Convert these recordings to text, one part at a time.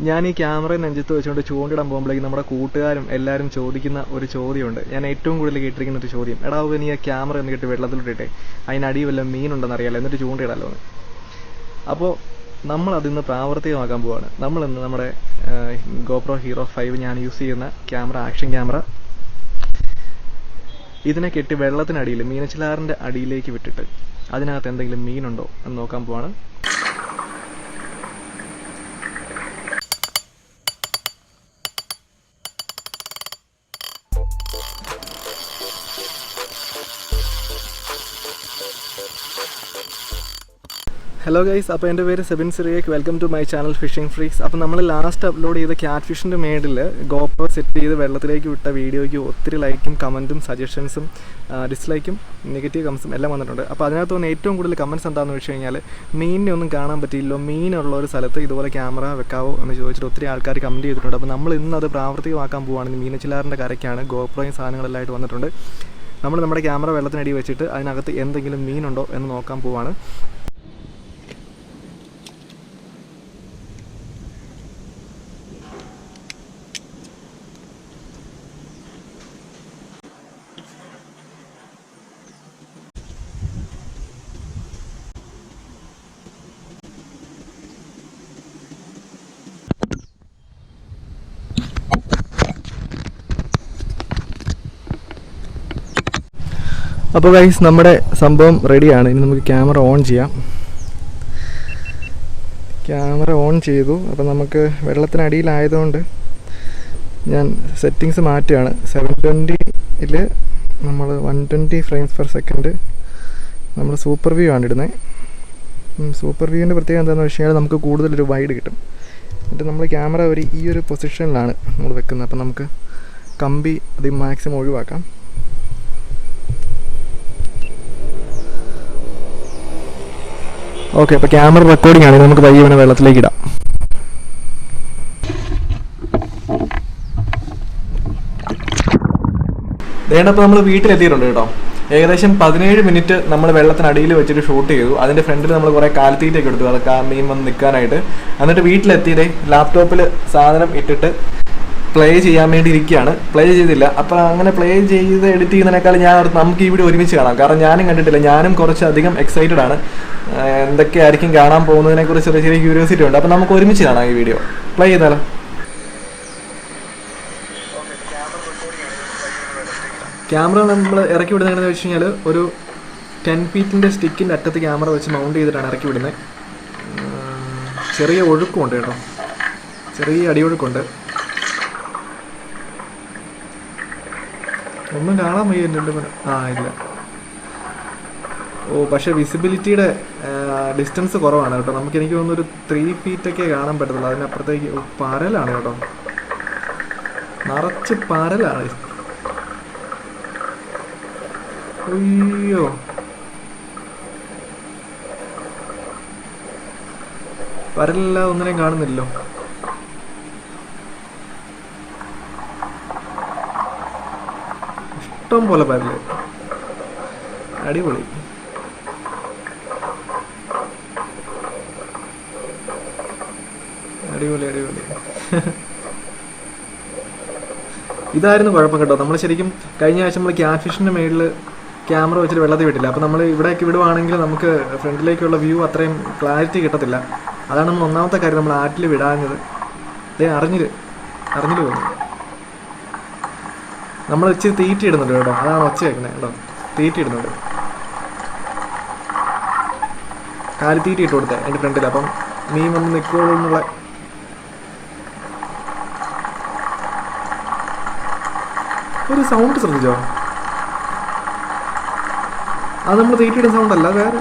ഞാൻ ഈ ക്യാമറ നെഞ്ചത്ത് വെച്ചുകൊണ്ട് ചൂണ്ടിടാൻ പോകുമ്പോഴേക്കും നമ്മുടെ കൂട്ടുകാരും എല്ലാവരും ചോദിക്കുന്ന ഒരു ചോദ്യമുണ്ട്. ഞാൻ ഏറ്റവും കൂടുതൽ കേട്ടിരിക്കുന്ന ഒരു ചോദ്യം, എടാ നീ ആ ക്യാമറ ഒന്ന് കിട്ടി വെള്ളത്തിലിട്ടിട്ടെ അതിനടി വല്ല മീനുണ്ടെന്ന് അറിയാലോ, എന്നിട്ട് ചൂണ്ടിടാലോ എന്ന്. അപ്പോൾ നമ്മളതിന്ന് പ്രാവർത്തികമാക്കാൻ പോവാണ്. നമ്മളിന്ന് നമ്മുടെ GoPro Hero 5 ഞാൻ യൂസ് ചെയ്യുന്ന ക്യാമറ, ആക്ഷൻ ക്യാമറ, ഇതിനെ കെട്ടി വെള്ളത്തിനടിയിൽ മീനച്ചിലാറിൻ്റെ അടിയിലേക്ക് വിട്ടിട്ട് അതിനകത്ത് എന്തെങ്കിലും മീനുണ്ടോ എന്ന് നോക്കാൻ പോവാണ്. ഹലോ ഗൈസ്, അപ്പോൾ എൻ്റെ പേര് Sebin Cyriac. Welcome to my channel fishing freaks. അപ്പോൾ നമ്മൾ ലാസ്റ്റ് അപ്ലോഡ് ചെയ്ത ക്യാറ്റ് ഫിഷിൻ്റെ മേളിൽ GoPro സെറ്റ് ചെയ്ത് വെള്ളത്തിലേക്ക് വിട്ട വീഡിയോയ്ക്ക് ഒത്തിരി ലൈക്കും കമൻറ്റും സജഷൻസും ഡിസ്ലൈക്കും നെഗറ്റീവ് കമൻസും എല്ലാം വന്നിട്ടുണ്ട്. അപ്പോൾ അതിനകത്ത് വന്ന് ഏറ്റവും കൂടുതൽ കമൻറ്റ്സ് എന്താണെന്ന് വെച്ച് കഴിഞ്ഞാൽ, മീനിനെ ഒന്നും കാണാൻ പറ്റിയില്ലോ, മീനുള്ള ഒരു സ്ഥലത്ത് ഇതുപോലെ ക്യാമറ വെക്കാവോ എന്ന് ചോദിച്ചിട്ട് ഒത്തിരി ആൾക്കാർ കമൻറ്റ് ചെയ്തിട്ടുണ്ട്. അപ്പോൾ നമ്മൾ ഇന്ന് അത് പ്രാവർത്തികമാക്കാൻ പോവുകയാണ്. മീനച്ചിലാറിൻ്റെ കരയ്ക്കാണ് GoProയും സാധനങ്ങളെല്ലാമായിട്ട് വന്നിട്ടുണ്ട്. നമ്മൾ നമ്മുടെ ക്യാമറ വെള്ളത്തിനടി വെച്ചിട്ട് അതിനകത്ത് എന്തെങ്കിലും മീനുണ്ടോ എന്ന് നോക്കാൻ പോവുകയാണ്. അപ്പോൾ ഗൈസ്, നമ്മുടെ സംഭവം റെഡിയാണ്. ഇനി നമുക്ക് ക്യാമറ ഓൺ ചെയ്യാം. ക്യാമറ ഓൺ ചെയ്തു. അപ്പോൾ നമുക്ക് വെള്ളത്തിനടിയിലായതുകൊണ്ട് ഞാൻ സെറ്റിങ്സ് മാറ്റുകയാണ്. 720-ൽ നമ്മൾ 120 ഫ്രെയിംസ് പെർ സെക്കൻഡ് നമ്മൾ സൂപ്പർ വ്യൂ ആണ് ഇടുന്നത്. സൂപ്പർ വ്യൂവിൻ്റെ പ്രത്യേകത എന്താണെന്ന് വെച്ച് കഴിഞ്ഞാൽ നമുക്ക് കൂടുതലൊരു വൈഡ് കിട്ടും. എന്നിട്ട് നമ്മൾ ക്യാമറ ഈ ഒരു പൊസിഷനിലാണ് നമ്മൾ വെക്കുന്നത്. അപ്പോൾ നമുക്ക് കമ്പി അത് മാക്സിമം ഒഴിവാക്കാം. ഓക്കെ, അപ്പോൾ ക്യാമറ റെക്കോർഡിംഗ് ആണ്. നമുക്ക് പയ്യെ ഇവനെ വെള്ളത്തിലേക്ക് ഇടാം. ദേണ്ടപ്പോൾ നമ്മൾ വീട്ടിലെത്തിയിട്ടുണ്ട് കേട്ടോ. ഏകദേശം 17 മിനിറ്റ് നമ്മൾ വെള്ളത്തിനടിയിൽ വെച്ചിട്ട് ഷൂട്ട് ചെയ്തു. അതിൻ്റെ ഫ്രണ്ടിൽ നമ്മൾ കുറേ കാലിത്തീറ്റൊക്കെ എടുത്തു, അതൊക്കെ മീൻ വന്ന് നിൽക്കാനായിട്ട്. എന്നിട്ട് വീട്ടിലെത്തിയതേ ലാപ്ടോപ്പിൽ സാധനം ഇട്ടിട്ട് പ്ലേ ചെയ്യാൻ വേണ്ടി ഇരിക്കുകയാണ്. പ്ലേ ചെയ്തില്ല. അപ്പോൾ അങ്ങനെ പ്ലേ ചെയ്ത് എഡിറ്റ് ചെയ്യുന്നതിനേക്കാൾ ഞാൻ നമുക്ക് ഈ വീഡിയോ ഒരുമിച്ച് കാണാം. കാരണം ഞാനും കണ്ടിട്ടില്ല. ഞാനും കുറച്ചധികം എക്സൈറ്റഡ് ആണ്. എന്തൊക്കെയായിരിക്കും കാണാൻ പോകുന്നതിനെക്കുറിച്ച് ചെറിയ ക്യൂരിയോസിറ്റി ഉണ്ട്. അപ്പോൾ നമുക്ക് ഒരുമിച്ച് കാണാം ഈ വീഡിയോ. പ്ലേ ചെയ്താലോ? ക്യാമറ നമ്മൾ ഇറക്കി വിടുന്നത് എങ്ങനെയാണെന്ന് വെച്ച് കഴിഞ്ഞാൽ, ഒരു 10 ഫീറ്റിൻ്റെ സ്റ്റിക്കിൻ്റെ അറ്റത്ത് ക്യാമറ വെച്ച് മൗണ്ട് ചെയ്തിട്ടാണ് ഇറക്കി വിടുന്നത്. ചെറിയ ഒഴുക്കുമുണ്ട് കേട്ടോ, ചെറിയ അടിയൊഴുക്കുണ്ട്. ഒന്നും കാണാൻ വയ്യ. ഇല്ല. പക്ഷേ വിസിബിലിറ്റിയുടെ ഡിസ്റ്റൻസ് കുറവാണ് കേട്ടോ. എനിക്ക് തോന്നുന്നു ഒരു 3 ഫീറ്റൊക്കെ കാണാൻ പറ്റത്തുള്ളൂ. അതിനപ്പുറത്തേക്ക് പരലാണ് കേട്ടോ, നിറച്ച് പരലാണ്. അയ്യോ, പരലല്ല, ഒന്നിനെയും കാണുന്നില്ലല്ലോ. ഇഷ്ടം പോലെ പരല്. അടിപൊളി. അടിപൊളി അടിപൊളി. ഇതായിരുന്നു കുഴപ്പം കേട്ടോ. നമ്മൾ ശരിക്കും കഴിഞ്ഞ ആഴ്ച നമ്മൾ ക്യാറ്റ് ഫിഷിൻ്റെ മേളിൽ ക്യാമറ വെച്ചിട്ട് വെള്ളത്തിൽ വിട്ടില്ല. അപ്പോൾ നമ്മൾ ഇവിടേക്ക് വിടുവാണെങ്കിൽ നമുക്ക് ഫ്രണ്ടിലേക്കുള്ള വ്യൂ അത്രയും ക്ലാരിറ്റി കിട്ടത്തില്ല. അതാണ് നമ്മൾ ഒന്നാമത്തെ കാര്യം നമ്മൾ ആറ്റിൽ വിടാഞ്ഞത്. അറിഞ്ഞില്ല തോന്നുന്നു. നമ്മൾ ഇച്ചിരി തീറ്റി ഇടുന്നുണ്ട് കേട്ടോ, അതാണ് ഒച്ച വെക്കുന്നത് കേട്ടോ. തീറ്റി ഇടുന്നുണ്ട്, കാലിത്തീറ്റി ഇട്ട് കൊടുത്തേ അതിൻ്റെ ഫ്രണ്ടിൽ. അപ്പം മീൻ വന്ന് നിൽക്കുള്ളൂ എന്നുള്ള. ഒരു സൗണ്ട് ശ്രദ്ധിച്ചോ? അത് നമ്മൾ തീറ്റിയിടുന്ന സൗണ്ടല്ല, വേറെ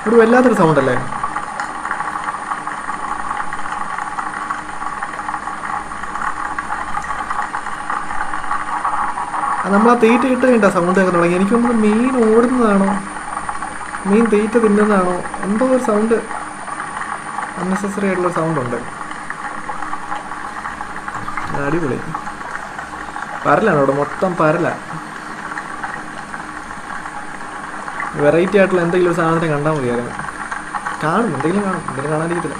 ഒരു വല്ലാത്തൊരു സൗണ്ടല്ലേ. നമ്മൾ ആ തീറ്റ ഇട്ട് കഴിഞ്ഞാൽ സൗണ്ട് കേൾക്കാൻ തുടങ്ങി. എനിക്കൊന്ന് മീൻ ഓടുന്നതാണോ, മീൻ തീറ്റ തിന്നുന്നതാണോ, എന്തോ ഒരു സൗണ്ട്, അൺനെസസറി ആയിട്ടുള്ള സൗണ്ട് ഉണ്ട്. അടിപൊളി. പരലാണ് അവിടെ മൊത്തം, പരല. വെറൈറ്റി ആയിട്ടുള്ള എന്തെങ്കിലും ഒരു സാധനത്തെ കണ്ടാൽ മതിയായിരുന്നു. കാണും, എന്തെങ്കിലും കാണാതിരിക്കത്തില്ല.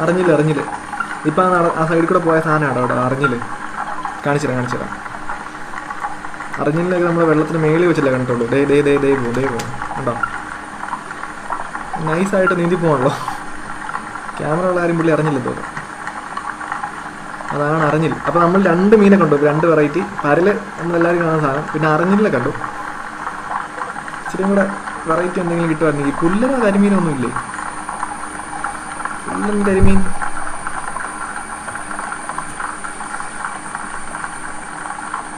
അറിഞ്ഞില്ല. ഇപ്പം ആ സൈഡിൽ കൂടെ പോയ സാധനമാണ് അവിടെ. അറിഞ്ഞില്ല. കാണിച്ചുതരാം. അറിഞ്ഞില്ലൊക്കെ നമ്മൾ വെള്ളത്തിന് മേളിൽ വെച്ചല്ലേ കണ്ടിട്ടുള്ളൂ. ദേ പോകും ഉണ്ടോ. നൈസായിട്ട് നീന്തി പോകണല്ലോ. ക്യാമറ ഉള്ള കാര്യം പുള്ളി അറിഞ്ഞില്ല തോന്നുന്നു. അതാണ് അറിഞ്ഞില്ല. അപ്പോൾ നമ്മൾ 2 മീനെ കണ്ടു, 2 വെറൈറ്റി. പരല് നമ്മളെല്ലാവരും കാണുന്ന സാധനം. പിന്നെ അറിഞ്ഞില്ല കണ്ടു. ഇച്ചിരി കൂടെ വെറൈറ്റി എന്തെങ്കിലും കിട്ടുമായിരുന്നെങ്കിൽ. പുല്ലനോ കരിമീനൊന്നും ഇല്ലേ? പുല്ലൻ കരിമീൻ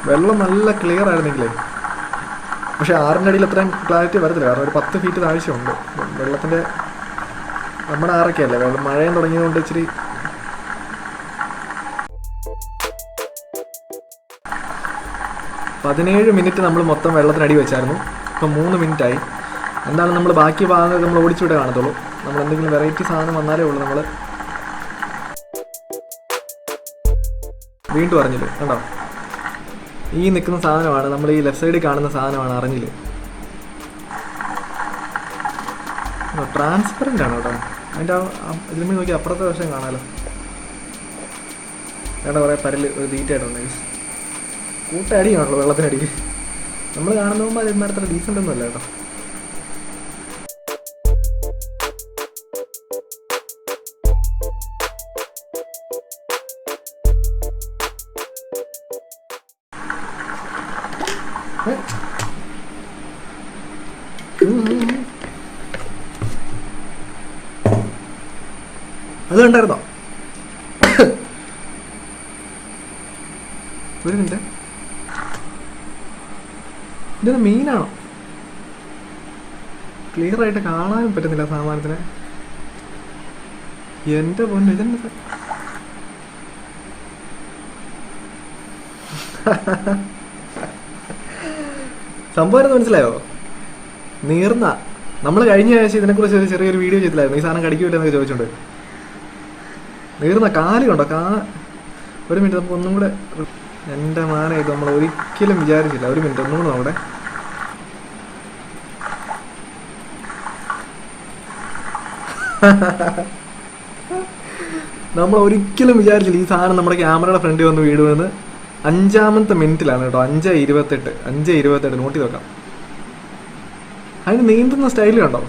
വെള്ളം നല്ല ക്ലിയർ ആയിരുന്നെങ്കിലേ. പക്ഷേ 6-ന്റെ അടിയിൽ അത്രയും ക്ലാരിറ്റി വരത്തില്ല. കാരണം ഒരു 10 ഫീറ്റ് താഴ്ചയുണ്ട് വെള്ളത്തിൻ്റെ. നമ്മുടെ ആറൊക്കെ അല്ലേ, വെള്ളം മഴയും തുടങ്ങിയതുകൊണ്ട് ഇച്ചിരി. പതിനേഴ് മിനിറ്റ് നമ്മൾ മൊത്തം വെള്ളത്തിനടി വെച്ചായിരുന്നു. ഇപ്പം 3 മിനിറ്റായി. എന്താണ് നമ്മൾ ബാക്കി ഭാഗങ്ങൾ നമ്മൾ ഓടിച്ചുവിട്ടേ കാണത്തുള്ളൂ. നമ്മൾ എന്തെങ്കിലും വെറൈറ്റി സാധനം വന്നാലേ ഉള്ളൂ. നമ്മൾ വീണ്ടും അറിഞ്ഞില്ല കണ്ടോ. ഈ നിൽക്കുന്ന സാധനമാണ്, നമ്മൾ ഈ ലെഫ്റ്റ് സൈഡിൽ കാണുന്ന സാധനമാണ് അറിഞ്ഞില്ല. ട്രാൻസ്പെറൻ്റ് ആണ് കേട്ടോ. അതിൻ്റെ ഇതിൽ നോക്കി അപ്പുറത്തെ വശം കാണാമല്ലോ. വേണ്ട കുറേ പരല് ഒരു തീറ്റയായിട്ടുണ്ട്. കൂട്ടടിയാണല്ലോ വെള്ളത്തിനടിക്ക്. നമ്മൾ കാണുന്ന മുമ്പ് അതിന് അത്ര ഡീസൻ്റ് ഒന്നും അല്ല കേട്ടോ. അത് കണ്ടായിരുന്നോ? ഒരു മിനിറ്റ്, ഇതൊരു മീനാണോ? ക്ലിയർ ആയിട്ട് കാണാനും പറ്റുന്നില്ല സാമാനത്തിനെ. എൻ്റെ പൊന്നു, ഇതെന്താ സംഭവം മനസ്സിലായോ? നീർന്ന. നമ്മൾ കഴിഞ്ഞ ആഴ്ച ഇതിനെക്കുറിച്ച് ഒരു ചെറിയൊരു വീഡിയോ ചെയ്തില്ലായിരുന്നു, ഈ സാധനം കടിക്കൂല എന്നൊക്കെ ചോദിച്ചോണ്ട്. നീർന്ന കാല് കണ്ടോ? ഒരു മിനിറ്റ്, നമുക്ക് ഒന്നും കൂടെ. എൻ്റെ മാന, ഇത് നമ്മൾ ഒരിക്കലും വിചാരിച്ചില്ല. ഒരു മിനിറ്റ്, ഒന്നും കൂടെ നമ്മുടെ. നമ്മൾ ഒരിക്കലും വിചാരിച്ചില്ല ഈ സാധനം നമ്മുടെ ക്യാമറയുടെ ഫ്രണ്ടിൽ വന്ന് വീടുവെന്ന്. 5-ാമത്തെ മിനിറ്റിലാണ് കേട്ടോ. 5:28 നോട്ട് ചെയ്ത് വെക്കാം. അതിന് നീന്തുന്ന സ്റ്റൈല് കണ്ടോ?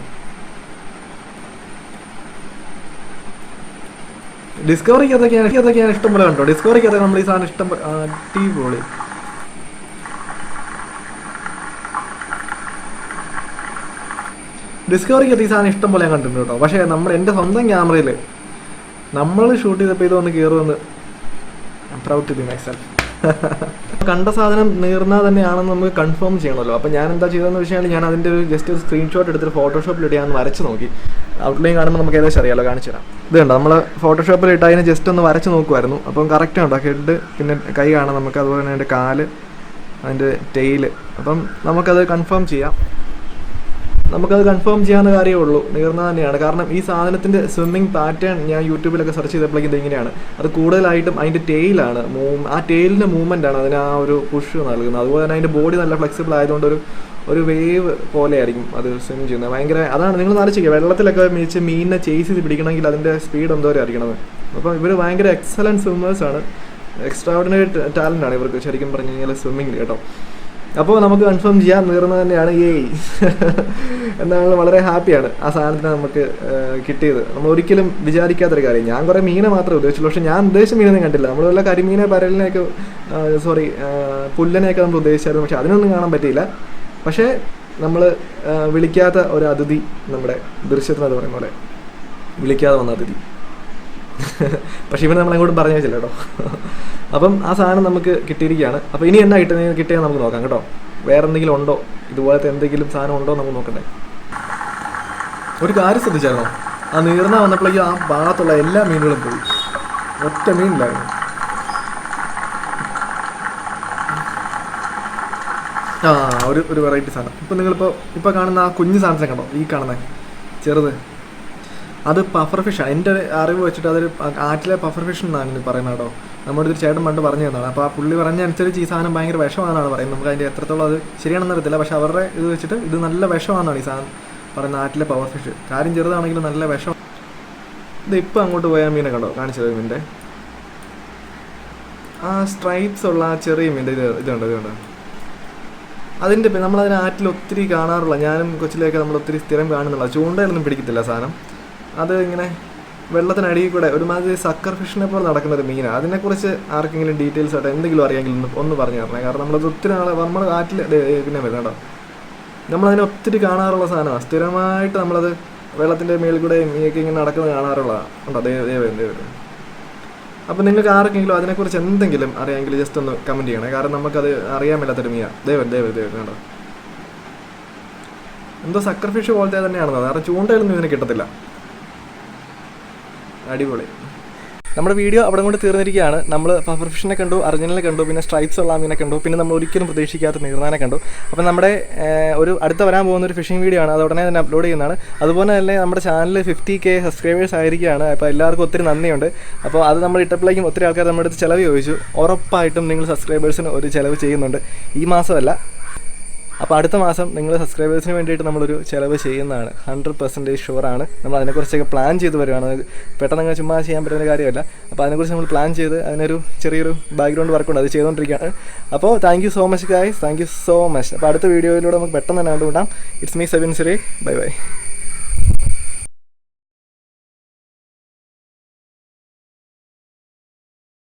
ഡിസ്കവറിക്കകത്തൊക്കെയാണ് ഇഷ്ടം പോലെ കണ്ടോ. ഡിസ്കവറിക്കകത്തൊക്കെ നമ്മൾ ഈ സാധനം ഇഷ്ടം അടിപൊളി. ഡിസ്കവറിക്കകത്ത് ഈ സാധനം ഇഷ്ടം പോലെ ഞാൻ കണ്ടിട്ടുണ്ട് കേട്ടോ. പക്ഷേ എൻ്റെ സ്വന്തം ക്യാമറയിൽ നമ്മൾ ഷൂട്ട് ചെയ്തപ്പോൾ ഇത് വന്ന് കയറുമെന്ന് പ്രൗഡ് ടു ബി മൈസെൽഫ്. കണ്ട സാധനം നീർന്നാൽ തന്നെയാണെന്ന് നമുക്ക് കൺഫേം ചെയ്യണമല്ലോ. അപ്പോൾ ഞാൻ എന്താ ചെയ്തതെന്ന് വെച്ചാൽ, ഞാൻ അതിൻ്റെ ഒരു ജസ്റ്റ് ഒരു സ്ക്രീൻഷോട്ട് എടുത്തിട്ട് ഫോട്ടോഷോപ്പിലിട്ട് ഞാൻ വരച്ച് നോക്കി. ഔട്ട്ലൈൻ കാണുമ്പോൾ നമുക്ക് ഏകദേശം അറിയാമല്ലോ. കാണിച്ചു തരാം. ഇത് കണ്ടോ, നമ്മൾ ഫോട്ടോഷോപ്പിലിട്ട് അതിനെ ജസ്റ്റ് ഒന്ന് വരച്ച് നോക്കുമായിരുന്നു. അപ്പം കറക്റ്റ് ഉണ്ടോ? ഹെഡ്, പിന്നെ കൈ കാണാം നമുക്ക്, അതുപോലെ തന്നെ അതിൻ്റെ കാല്, അതിൻ്റെ ടെയില്. അപ്പം നമുക്കത് കൺഫേം ചെയ്യാം. ചെയ്യാവുന്ന കാര്യമേ ഉള്ളൂ. നീർന്ന തന്നെയാണ്. കാരണം ഈ സാധനത്തിൻ്റെ സ്വിമ്മിങ് പാറ്റേൺ ഞാൻ യൂട്യൂബിലൊക്കെ സെർച്ച് ചെയ്തപ്പോഴേക്കും ഇത് ഇങ്ങനെയാണ്. അത് കൂടുതലായിട്ടും അതിൻ്റെ ടെയിലാണ്, ആ ടെയിലിൻ്റെ മൂവ്മെൻ്റ് ആണ് അതിന് ആ ഒരു പുഷ് നൽകുന്നത്. അതുപോലെ തന്നെ അതിൻ്റെ ബോഡി നല്ല ഫ്ലെക്സിബിൾ ആയതുകൊണ്ട് ഒരു വേവ് പോലെ ആയിരിക്കും അത് സ്വിം ചെയ്യുന്നത്. ഭയങ്കര അതാണ്. നിങ്ങൾ ആലോചിക്കുക, വെള്ളത്തിലൊക്കെ വെച്ച് മീനിനെ ചേസ് ചെയ്ത് പിടിക്കണമെങ്കിൽ അതിൻ്റെ സ്പീഡ് എന്തോരം ആയിരിക്കണത്. അപ്പോൾ ഇവർ ഭയങ്കര എക്സലൻറ്റ് സ്വിമ്മേഴ്സാണ്. എക്സ്ട്രാordinary ടാലൻ്റാണ് ഇവർക്ക് ശരിക്കും പറഞ്ഞു കഴിഞ്ഞാൽ സ്വിമ്മിങ്ങിൽ കേട്ടോ. അപ്പോൾ നമുക്ക് കൺഫേം ചെയ്യാൻ നീർന്നത് തന്നെയാണ്. എന്നാണ് വളരെ ഹാപ്പിയാണ് ആ സാധനത്തിന് നമുക്ക് കിട്ടിയത്. നമ്മൾ ഒരിക്കലും വിചാരിക്കാത്തൊരു കാര്യം. ഞാൻ കുറേ മീനെ മാത്രമേ ഉദ്ദേശിച്ചുള്ളൂ. പക്ഷേ ഞാൻ ഉദ്ദേശിച്ച മീനൊന്നും കണ്ടില്ല. നമ്മൾ വല്ല കരിമീനെ, പരലിനെയൊക്കെ പുല്ലനെയൊക്കെ നമ്മൾ ഉദ്ദേശിച്ചായിരുന്നു. പക്ഷെ അതിനൊന്നും കാണാൻ പറ്റിയില്ല. പക്ഷേ നമ്മൾ വിളിക്കാത്ത ഒരു അതിഥി, നമ്മുടെ ദൃശ്യത്തിനത് പറയുന്ന പോലെ വിളിക്കാതെ വന്ന അതിഥി. പക്ഷേ ഇവന് നമ്മളെങ്ങോട്ടും പറഞ്ഞു വെച്ചില്ല കേട്ടോ. അപ്പം ആ സാധനം നമുക്ക് കിട്ടിയിരിക്കുകയാണ്. അപ്പോൾ ഇനി എന്നാ കിട്ടിയാൽ നമുക്ക് നോക്കാം കേട്ടോ. വേറെ എന്തെങ്കിലും ഉണ്ടോ, ഇതുപോലത്തെ എന്തെങ്കിലും സാധനം ഉണ്ടോ നമുക്ക് നോക്കണ്ടേ. ഒരു കാര്യം ശ്രദ്ധിച്ചായിരുന്നോ? ആ നീർന്ന വന്നപ്പോഴേക്കും ആ ഭാഗത്തുള്ള എല്ലാ മീനുകളും പോയി. ഒറ്റ മീനില്ലായിരുന്നു. ഒരു വെറൈറ്റി സാധനം. ഇപ്പം ഇപ്പോൾ കാണുന്ന ആ കുഞ്ഞു സാധനത്തെ കണ്ടോ? ഈ കാണുന്നത് ചെറുത്, അത് പഫർ ഫിഷാണ്. എൻ്റെ അറിവ് വെച്ചിട്ട് അതൊരു ആറ്റിലെ പഫർ ഫിഷ് എന്നാണ് പറയുന്നത് കേട്ടോ. നമ്മുടെ ഒരു ചേട്ടൻ പണ്ട് പറഞ്ഞു തന്നതാണ്. അപ്പോൾ ആ പുള്ളി പറഞ്ഞ അനുസരിച്ച് ഈ സാധനം ഭയങ്കര വിഷമാണെന്നാണ് പറയുന്നത്. നമുക്ക് അതിൻ്റെ എത്രത്തോളം അത് ശരിയാണെന്ന് അറിയത്തില്ല. പക്ഷേ അവരുടെ ഇത് വെച്ചിട്ട് ഇത് നല്ല വിഷമാണെന്നാണ് ഈ സാധനം പറയുന്നത്. ആറ്റിലെ പവർ ഫിഷ്. കാര്യം ചെറുതാണെങ്കിലും നല്ല വിഷം. ഇത് ഇപ്പോൾ അങ്ങോട്ട് പോയാൽ മീനെ കണ്ടോ, കാണിച്ചത് മീൻ്റെ ആ സ്ട്രൈപ്സ് ഉള്ള ആ ചെറിയ മീൻ്റെ ഇതുണ്ട്. അതിൻ്റെ നമ്മളതിന് ആറ്റിൽ ഒത്തിരി കാണാറുള്ള, ഞാനും കൊച്ചിലേക്ക് നമ്മൾ ഒത്തിരി സ്ഥിരം കാണുന്നുള്ള, ചൂണ്ടയിലൊന്നും പിടിക്കത്തില്ല സാധനം. അത് ഇങ്ങനെ വെള്ളത്തിനടിയിൽ കൂടെ ഒരുമാതിരി സക്കർ ഫിഷിനെ പോലെ നടക്കുന്നൊരു മീനാണ്. അതിനെക്കുറിച്ച് ആർക്കെങ്കിലും ഡീറ്റെയിൽസ് ആയിട്ട് എന്തെങ്കിലും അറിയാമെങ്കിൽ ഒന്ന് പറഞ്ഞു തരണേ. കാരണം നമ്മളത് ഒത്തിരി നാളെ നമ്മൾ ആറ്റിൽ പിന്നെ വരുന്നുണ്ടോ, നമ്മളതിനെ ഒത്തിരി കാണാറുള്ള സാധനമാണ്. സ്ഥിരമായിട്ട് നമ്മളത് വെള്ളത്തിൻ്റെ മേളിൽ കൂടെ മീനൊക്കെ ഇങ്ങനെ നടക്കുന്നത് കാണാറുള്ളതാണ്. ഉണ്ടോ ദൈവം. അപ്പോൾ നിങ്ങൾക്ക് ആർക്കെങ്കിലും അതിനെക്കുറിച്ച് എന്തെങ്കിലും അറിയാമെങ്കിൽ ജസ്റ്റ് ഒന്ന് കമൻറ്റ് ചെയ്യണേ. കാരണം നമുക്കത് അറിയാൻ മേലാത്തൊരു മീനാണ്. ദൈവം കേട്ടോ, എന്തോ സക്കർ ഫിഷ് പോലത്തെ തന്നെയാണെന്ന്. കാരണം ചൂണ്ടയിലൊന്നും ഇതിനെ കിട്ടത്തില്ല. അടിപൊളി. നമ്മുടെ വീഡിയോ അവിടെ കൊണ്ട് തീർന്നിരിക്കുകയാണ്. നമ്മൾ പഫർ ഫിഷിനെ കണ്ടു, അർജുനനെ കണ്ടു, പിന്നെ സ്ട്രൈപ്സ് ഉള്ള മീനെ കണ്ടു, പിന്നെ നമ്മൾ ഒരിക്കലും പ്രതീക്ഷിക്കാത്ത നീർനാനെ കണ്ടു. അപ്പോൾ നമ്മുടെ ഒരു അടുത്ത വരാൻ പോകുന്ന ഒരു ഫിഷിംഗ് വീഡിയോ ആണ്, അത് ഉടനെ തന്നെ അപ്ലോഡ് ചെയ്യുന്നതാണ്. അതുപോലെ തന്നെ നമ്മുടെ ചാനൽ 50K സബ്സ്ക്രൈബേഴ്സ് ആയിരിക്കുകയാണ്. അപ്പോൾ എല്ലാവർക്കും ഒത്തിരി നന്ദിയുണ്ട്. അപ്പോൾ അത് നമ്മൾ ഇട്ടപ്പോഴേക്കും ഒത്തിരി ആൾക്കാർ നമ്മുടെ അടുത്ത് ചിലവ് ചോദിച്ചു. ഉറപ്പായിട്ടും നിങ്ങൾ സബ്സ്ക്രൈബേഴ്സിന് ഒരു ചിലവ് ചെയ്യുന്നുണ്ട്. ഈ മാസമല്ല, അപ്പോൾ അടുത്ത മാസം നിങ്ങൾ സബ്സ്ക്രൈബേഴ്സിന് വേണ്ടിയിട്ട് നമ്മളൊരു ചിലവ് ചെയ്യുന്നതാണ്. 100% ഷുവറാണ്. നമ്മൾ അതിനെക്കുറിച്ചൊക്കെ പ്ലാൻ ചെയ്ത് വരുവാണ്. പെട്ടെന്ന് അങ്ങനെ ചുമ്മാ ചെയ്യാൻ പറ്റുന്ന കാര്യമല്ല. അപ്പോൾ അതിനെക്കുറിച്ച് നമ്മൾ പ്ലാൻ ചെയ്ത് അതിനൊരു ചെറിയൊരു ബാക്ക്ഗ്രൗണ്ട് വർക്കുണ്ട്, അത് ചെയ്തുകൊണ്ടിരിക്കുകയാണ്. അപ്പോൾ thank you so much guys, thank you so much. അപ്പോൾ അടുത്ത വീഡിയോയിലൂടെ നമുക്ക് പെട്ടെന്ന് തന്നെ കണ്ടുമുട്ടാം. It's me Sebin Sirekh. By.